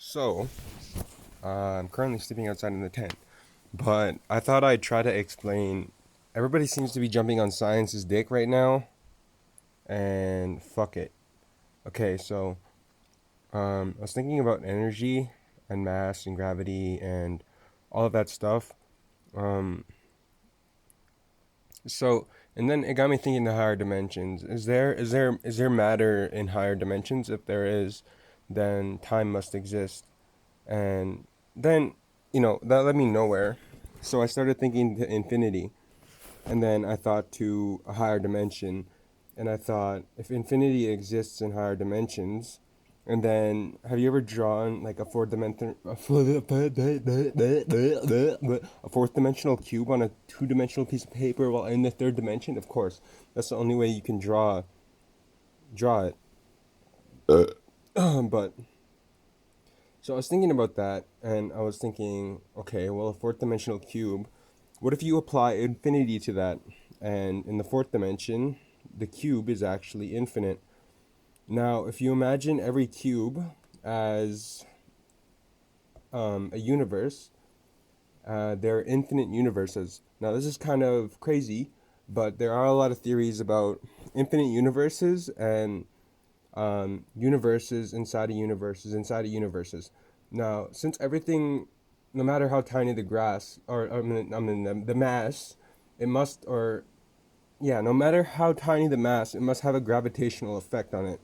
So, I'm currently sleeping outside in the tent, but I thought I'd try to explain. Everybody seems to be jumping on science's dick right now, and fuck it. Okay, so I was thinking about energy and mass and gravity and all of that stuff. Um, and then it got me thinking the higher dimensions. Is there matter in higher dimensions? If there is, then time must exist. And then, that led me nowhere. So I started thinking to infinity. And then I thought to a higher dimension. And I thought, if infinity exists in higher dimensions, and then have you ever drawn like a fourth dimensional cube on a two-dimensional piece of paper while in the third dimension? Of course, that's the only way you can draw it. But so I was thinking about that, and I was thinking, okay, well, a fourth dimensional cube, what if you apply infinity to that? And in the fourth dimension, the cube is actually infinite. Now, if you imagine every cube as a universe, there are infinite universes. Now, this is kind of crazy, but there are a lot of theories about infinite universes and universes inside of universes inside of universes. Now, since everything, no matter how tiny the grass or the mass, it must or yeah, no matter how tiny the mass, it must have a gravitational effect on it,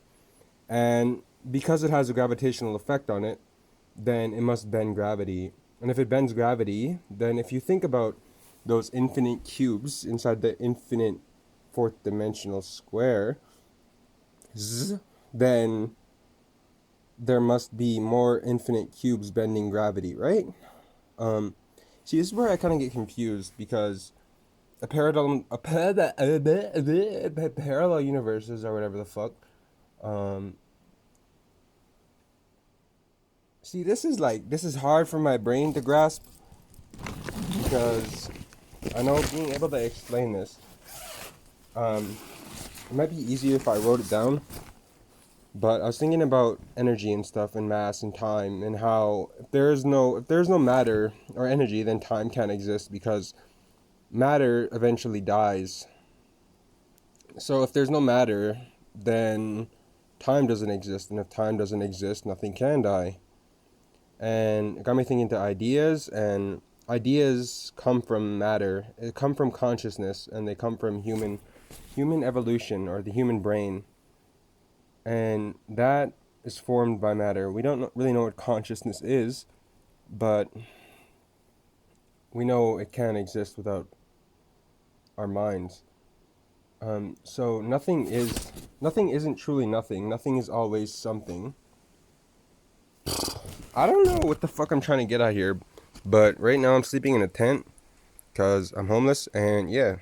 and because it has a gravitational effect on it, then it must bend gravity. And if it bends gravity, then if you think about those infinite cubes inside the infinite fourth dimensional square, then there must be more infinite cubes bending gravity, right? Um, See, this is where I kind of get confused because parallel universes or whatever the fuck. Um, See, this is hard for my brain to grasp because I know being able to explain this, um, it might be easier if I wrote it down. But I was thinking about energy and stuff and mass and time and how if there's no matter or energy, then time can't exist because matter eventually dies. So if there's no matter, then time doesn't exist, and if time doesn't exist, nothing can die. And it got me thinking to ideas, and ideas come from matter. They come from consciousness, and they come from human evolution or the human brain. And that is formed by matter. We don't really know what consciousness is, but we know it can't exist without our minds. So nothing isn't truly nothing. Nothing is always something. I don't know what the fuck I'm trying to get at here, but right now I'm sleeping in a tent because I'm homeless, and yeah.